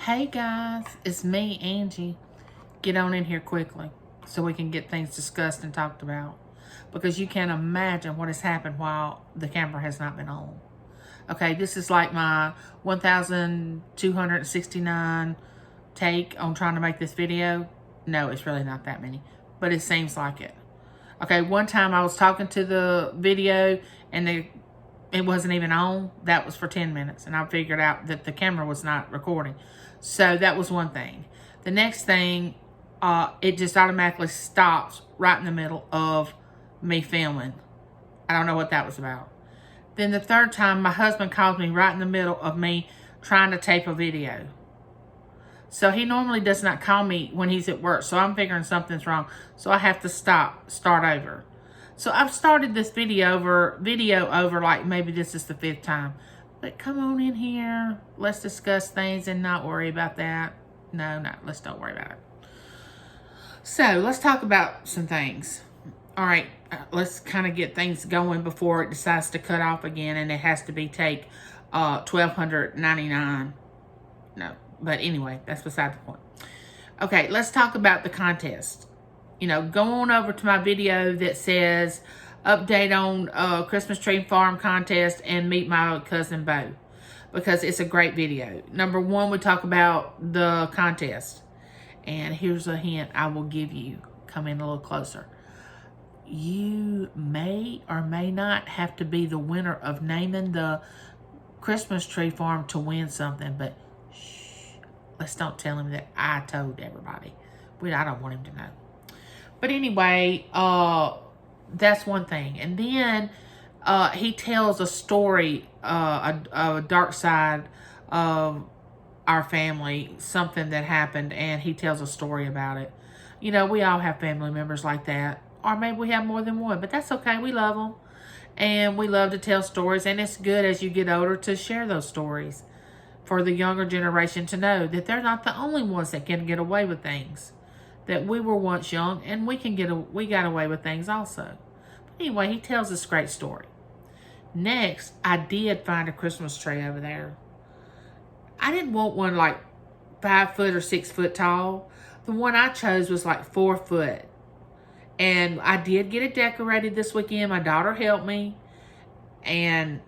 Hey guys, it's me, Angie. Get on in here quickly so we can get things discussed and talked about, because you can't imagine what has happened while the camera has not been on. Okay, this is like my 1,269 take on trying to make this video. No, it's really not that many, but it seems like it. Okay, one time I was talking to the video and it wasn't even on. That was for 10 minutes, and I figured out that the camera was not recording. So that was one thing. The next thing, it just automatically stops right in the middle of me filming. I don't know what that was about. Then the third time, my husband called me right in the middle of me trying to tape a video. So he normally does not call me when he's at work. So I'm figuring something's wrong. So I have to start over. So I've started this video over like maybe this is the 5th time. But come on in here. Let's discuss things and not worry about that. No, let's don't worry about it. So let's talk about some things. All right, let's kind of get things going before it decides to cut off again, and it has to be take 1,299. No, but anyway, that's beside the point. Okay, let's talk about the contest. You know, go on over to my video that says update on Christmas Tree Farm contest and meet my cousin Bo, because it's a great video. Number one, we talk about the contest. And here's a hint I will give you. Come in a little closer. You may or may not have to be the winner of naming the Christmas Tree Farm to win something, but shh, let's don't tell him that I told everybody. I don't want him to know. But anyway, that's one thing. And then he tells a story, a dark side of our family, something that happened, and he tells a story about it. You know, we all have family members like that. Or maybe we have more than one, but that's okay. We love them. And we love to tell stories. And it's good as you get older to share those stories for the younger generation to know that they're not the only ones that can get away with things. That we were once young and we got away with things also. But anyway, he tells this great story. Next, I did find a Christmas tree over there. I didn't want one like 5 foot or 6 foot tall. The one I chose was like 4 foot. And I did get it decorated this weekend. My daughter helped me. And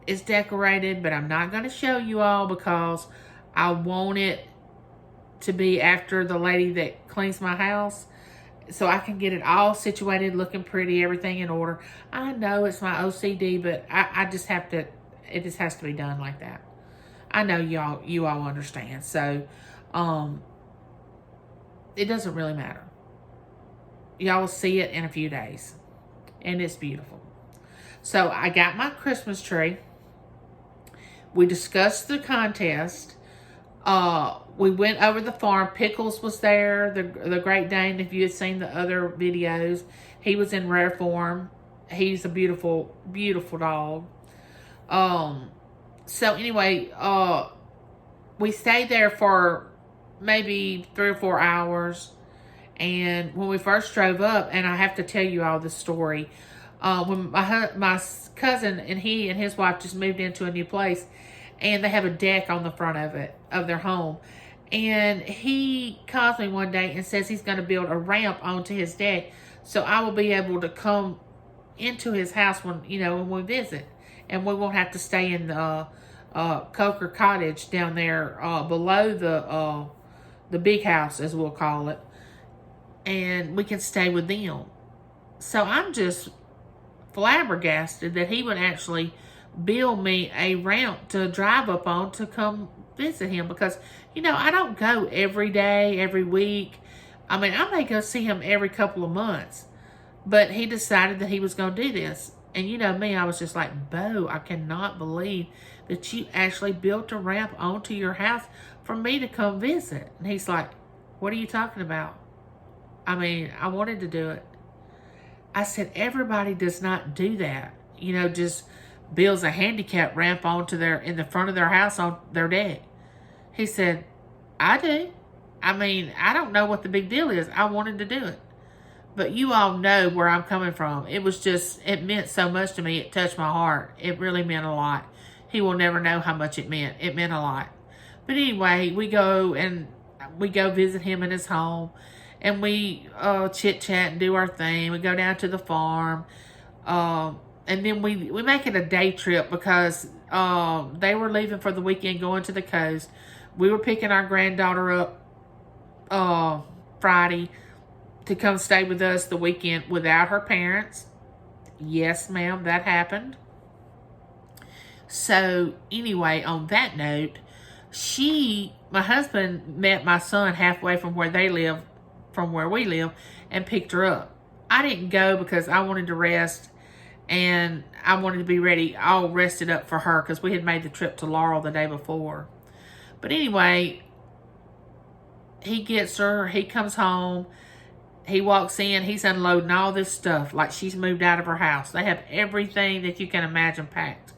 it's decorated, but I'm not going to show you all because I want it to be after the lady that cleans my house, so I can get it all situated, looking pretty, everything in order. I know it's my OCD, but I just have to, it just has to be done like that. I know you all understand. So, it doesn't really matter. Y'all will see it in a few days, and it's beautiful. So I got my Christmas tree. We discussed the contest. We went over the farm. Pickles was there, the Great Dane. If you had seen the other videos, he was in rare form. He's a beautiful, beautiful dog. So anyway, we stayed there for maybe 3 or 4 hours. And when we first drove up, and I have to tell you all this story, when my cousin and he and his wife just moved into a new place, and they have a deck on the front of their home. And he calls me one day and says he's going to build a ramp onto his deck so I will be able to come into his house when we visit. And we won't have to stay in the Coker Cottage down there below the big house, as we'll call it. And we can stay with them. So I'm just flabbergasted that he would actually build me a ramp to drive up on to come visit him, because I don't go every day, every week. I mean, I may go see him every couple of months, but he decided that he was going to do this. And you know me, I was just like, Bo, I cannot believe that you actually built a ramp onto your house for me to come visit. And he's like, what are you talking about? I mean, I wanted to do it. I said, everybody does not do that. Just builds a handicap ramp in the front of their house on their deck. He said, I do. I mean, I don't know what the big deal is. I wanted to do it. But you all know where I'm coming from. It meant so much to me. It touched my heart. It really meant a lot. He will never know how much it meant. It meant a lot. But anyway, we go visit him in his home, and we chit chat and do our thing. We go down to the farm, and then we make it a day trip because they were leaving for the weekend, going to the coast. We were picking our granddaughter up Friday to come stay with us the weekend without her parents. Yes, ma'am, that happened. So anyway, on that note, my husband met my son halfway from where we live, and picked her up. I didn't go because I wanted to rest, and I wanted to be ready, all rested up for her, because we had made the trip to Laurel the day before. But anyway, he gets her, he comes home, he walks in, he's unloading all this stuff like she's moved out of her house. They have everything that you can imagine packed.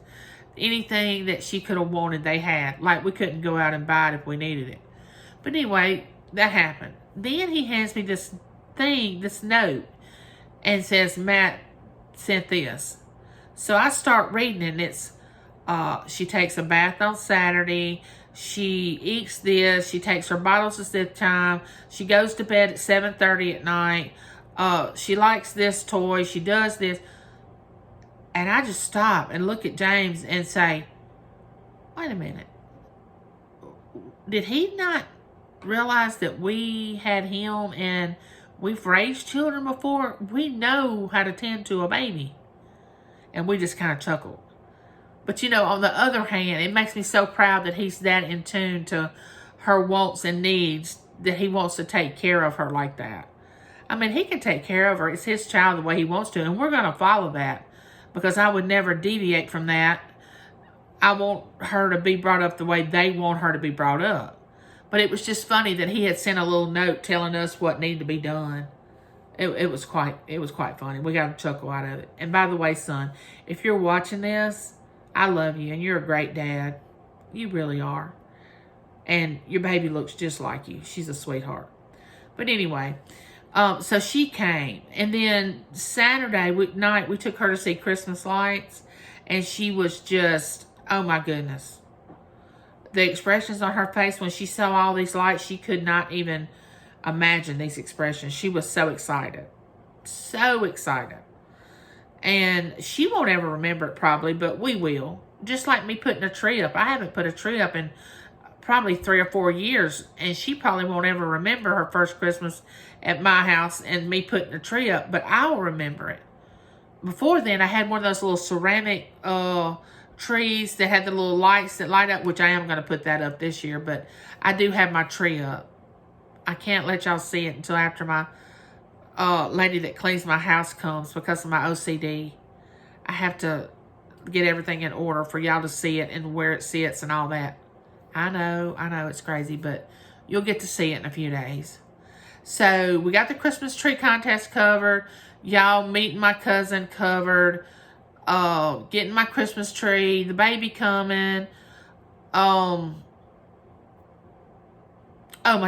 Anything that she could have wanted, they had. Like, we couldn't go out and buy it if we needed it. But anyway, that happened. Then he hands me this note, and says, Matt sent this. So I start reading, and it's, she takes a bath on Saturday. She eats this. She takes her bottles at this time. She goes to bed at 7:30 at night. She likes this toy. She does this. And I just stop and look at James and say, wait a minute. Did he not realize that we had him and we've raised children before? We know how to tend to a baby. And we just kind of chuckled. But, on the other hand, it makes me so proud that he's that in tune to her wants and needs, that he wants to take care of her like that. I mean, he can take care of her. It's his child the way he wants to, and we're going to follow that. Because I would never deviate from that. I want her to be brought up the way they want her to be brought up. But it was just funny that he had sent a little note telling us what needed to be done. It was quite funny. We got a chuckle out of it. And by the way, son, if you're watching this, I love you, and you're a great dad. You really are. And your baby looks just like you. She's a sweetheart. But anyway, so she came, and then Saturday night we took her to see Christmas lights, and she was just, oh my goodness. The expressions on her face when she saw all these lights, she could not even imagine these expressions. She was so excited. So excited. And she won't ever remember it probably, but we will. Just like me putting a tree up. I haven't put a tree up in probably 3 or 4 years, and she probably won't ever remember her first Christmas at my house and me putting a tree up, but I'll remember it. Before then, I had one of those little ceramic trees that had the little lights that light up, which I am going to put that up this year, but I do have my tree up. I can't let y'all see it until after my lady that cleans my house comes, because of my OCD. I have to get everything in order for y'all to see it and where it sits and all that. I know, it's crazy, but you'll get to see it in a few days. So we got the Christmas tree contest covered. Y'all meeting my cousin covered. Getting my Christmas tree. The baby coming. My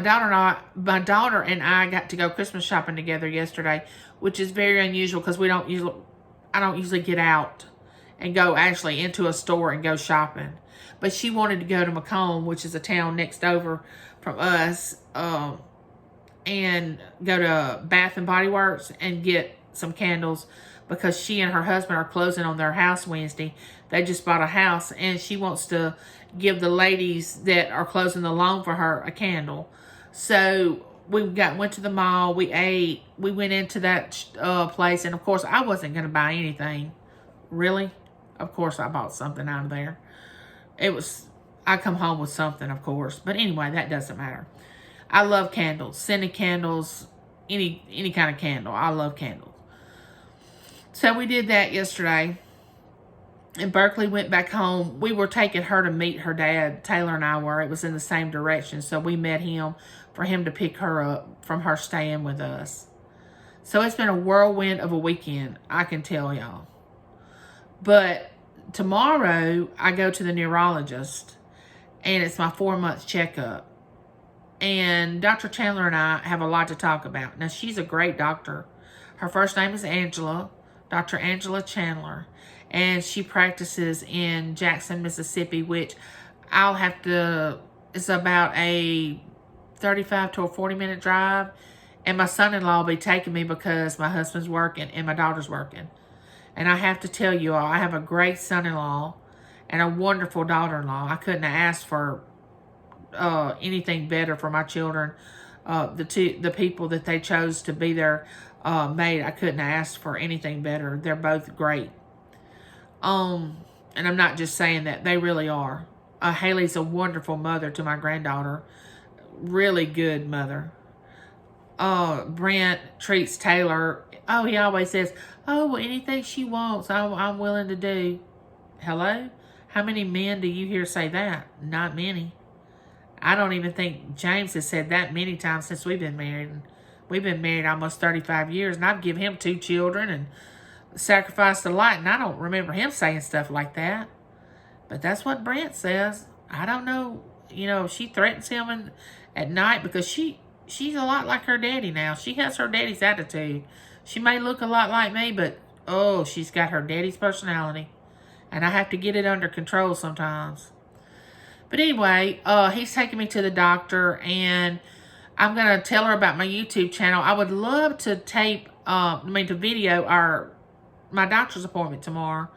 daughter and I got to go Christmas shopping together yesterday, which is very unusual because I don't usually get out and go actually into a store and go shopping. But she wanted to go to Macomb, which is a town next over from us, and go to Bath and Body Works and get some candles, because she and her husband are closing on their house Wednesday. They just bought a house, and she wants to give the ladies that are closing the loan for her a candle. So we went to the mall, we ate, we went into that place, and of course I wasn't going to buy anything. Really? Of course I bought something out of there. I come home with something, of course. But anyway, that doesn't matter. I love candles. Scented candles. Any kind of candle. I love candles. So we did that yesterday. And Berkeley went back home. We were taking her to meet her dad. Taylor and I were. It was in the same direction. So we met him for him to pick her up from her staying with us. So it's been a whirlwind of a weekend, I can tell y'all. But tomorrow, I go to the neurologist, and it's my 4-month checkup. And Dr. Chandler and I have a lot to talk about. Now, she's a great doctor. Her first name is Angela, Dr. Angela Chandler, and she practices in Jackson, Mississippi, which I'll have to is about a 35 to a 40-minute drive. And my son-in-law will be taking me because my husband's working and my daughter's working. And I have to tell you all, I have a great son-in-law and a wonderful daughter-in-law. I couldn't have asked for anything better for my children. The people that they chose to be their maid, I couldn't have asked for anything better. They're both great. And I'm not just saying that, they really are. Haley's a wonderful mother to my granddaughter. Really good mother. Brent treats Taylor. Oh, he always says, oh, anything she wants, I'm willing to do. Hello? How many men do you hear say that? Not many. I don't even think James has said that many times since we've been married. We've been married almost 35 years, and I've given him 2 children and sacrificed a lot, and I don't remember him saying stuff like that. But that's what Brent says. I don't know. You know, she threatens him at night because she's a lot like her daddy now. She has her daddy's attitude. She may look a lot like me, but, oh, she's got her daddy's personality. And I have to get it under control sometimes. But anyway, he's taking me to the doctor, and I'm going to tell her about my YouTube channel. I would love to to video my doctor's appointment tomorrow.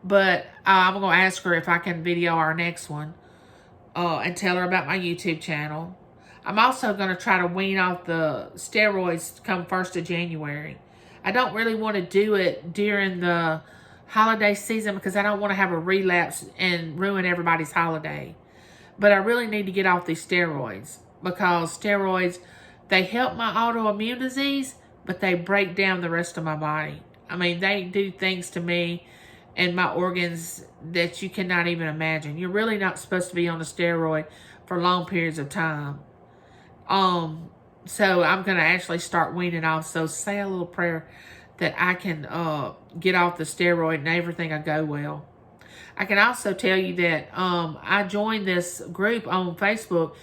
But I'm going to ask her if I can video our next one and tell her about my YouTube channel. I'm also going to try to wean off the steroids come 1st of January. I don't really want to do it during the holiday season because I don't want to have a relapse and ruin everybody's holiday. But I really need to get off these steroids because steroids, they help my autoimmune disease, but they break down the rest of my body. I mean, they do things to me and my organs that you cannot even imagine. You're really not supposed to be on a steroid for long periods of time. So I'm going to actually start weaning off. So say a little prayer that I can get off the steroid and everything will go well. I can also tell you that I joined this group on Facebook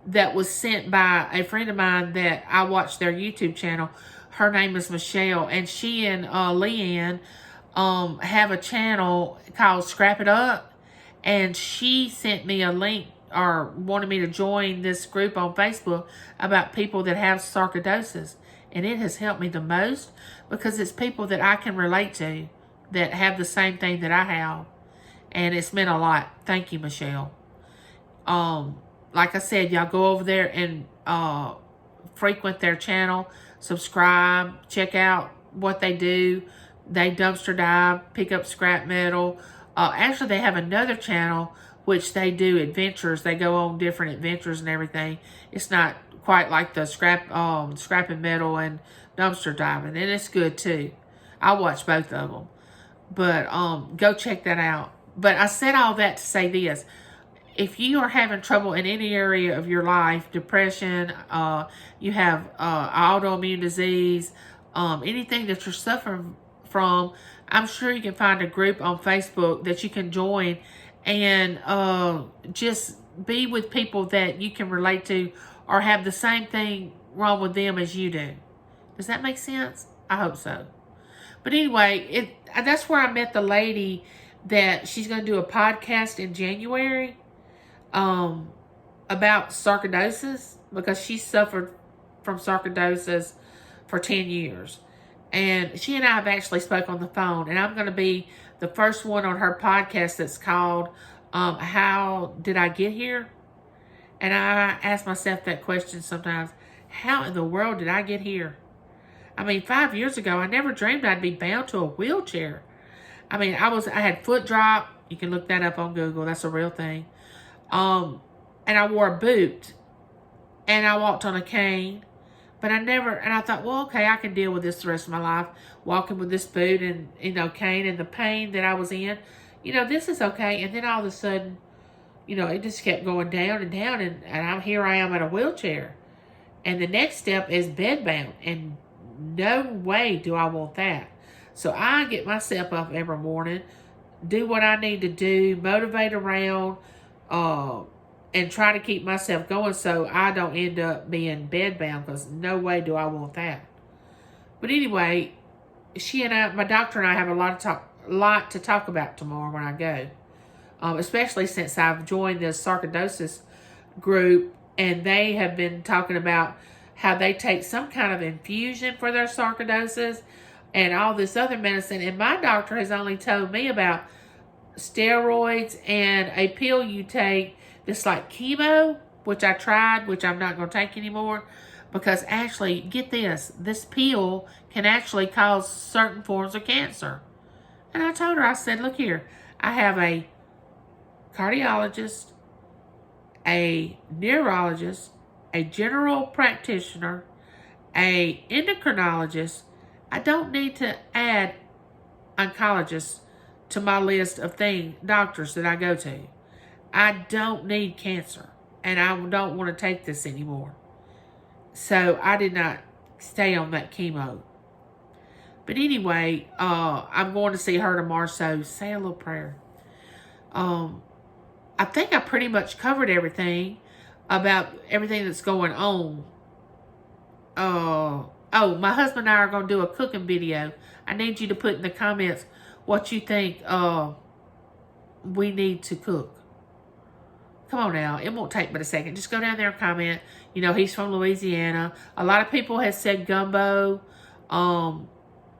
that was sent by a friend of mine that I watched their YouTube channel. Her name is Michelle, and she and Leanne have a channel called Scrap It Up, and she sent me a link or wanted me to join this group on Facebook about people that have sarcoidosis, and it has helped me the most because it's people that I can relate to that have the same thing that I have, and it's meant a lot. Thank you, Michelle. Like I said, y'all go over there and frequent their channel, subscribe, check out what they do. They dumpster dive, pick up scrap metal. Actually, they have another channel which they do adventures. They go on different adventures and everything. It's not quite like the scrapping metal and dumpster diving, and it's good too. I watch both of them, but go check that out. But I said all that to say this: if you are having trouble in any area of your life, depression, you have autoimmune disease, anything that you're suffering from, I'm sure you can find a group on Facebook that you can join and just be with people that you can relate to or have the same thing wrong with them as you do. Does that make sense? I hope so. But anyway, that's where I met the lady that she's going to do a podcast in January about sarcoidosis, because she suffered from sarcoidosis for 10 years. And she and I have actually spoke on the phone, and I'm going to be the first one on her podcast that's called How Did I Get Here? And I ask myself that question sometimes. How in the world did I get here? I mean, 5 years ago, I never dreamed I'd be bound to a wheelchair. I mean, I had foot drop. You can look that up on Google. That's a real thing. And I wore a boot. And I walked on a cane. But I thought, well, okay, I can deal with this the rest of my life. Walking with this boot and, cane and the pain that I was in. This is okay. And then all of a sudden, it just kept going down and down. And here I am in a wheelchair. And the next step is bedbound. And no way do I want that. So I get myself up every morning, do what I need to do, motivate around, and try to keep myself going so I don't end up being bedbound, because no way do I want that. But anyway, my doctor and I have a lot to talk about tomorrow when I go, especially since I've joined this sarcoidosis group, and they have been talking about how they take some kind of infusion for their sarcoidosis and all this other medicine. And my doctor has only told me about steroids and a pill you take that's like chemo, which I tried, which I'm not going to take anymore, because actually, get this pill can actually cause certain forms of cancer. And I told her, I said, look here, I have a cardiologist, a neurologist, a general practitioner, a endocrinologist. I don't need to add oncologists to my list of doctors that I go to. I don't need cancer, and I don't want to take this anymore. So I did not stay on that chemo. But anyway, I'm going to see her tomorrow, so say a little prayer. I think I pretty much covered everything about everything that's going on. Oh, my husband and I are going to do a cooking video. I need you to put in the comments what you think we need to cook. Come on now. It won't take but a second. Just go down there and comment. You know, he's from Louisiana. A lot of people have said gumbo.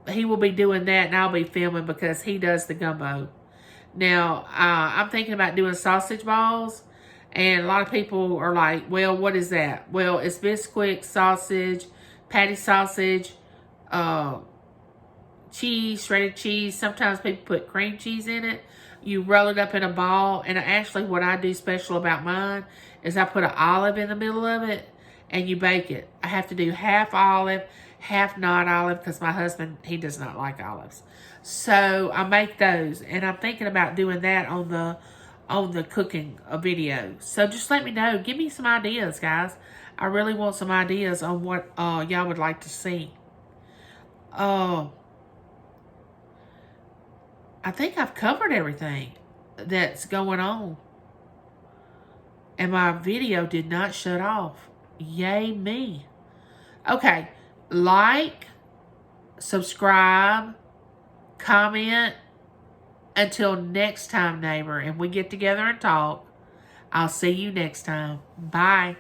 He will be doing that, and I'll be filming because he does the gumbo. Now, I'm thinking about doing sausage balls, and a lot of people are like, well, what is that? Well, it's Bisquick sausage, patty sausage, cheese, shredded cheese. Sometimes people put cream cheese in it. You roll it up in a ball, and actually what I do special about mine is I put an olive in the middle of it, and you bake it. I have to do half olive, half not olive, because my husband, he does not like olives. So I make those, and I'm thinking about doing that on the cooking video. So just let me know. Give me some ideas, guys. I really want some ideas on what y'all would like to see. I think I've covered everything that's going on. And my video did not shut off. Yay me. Okay. Like, subscribe, comment. Until next time, neighbor, and we get together and talk. I'll see you next time. Bye.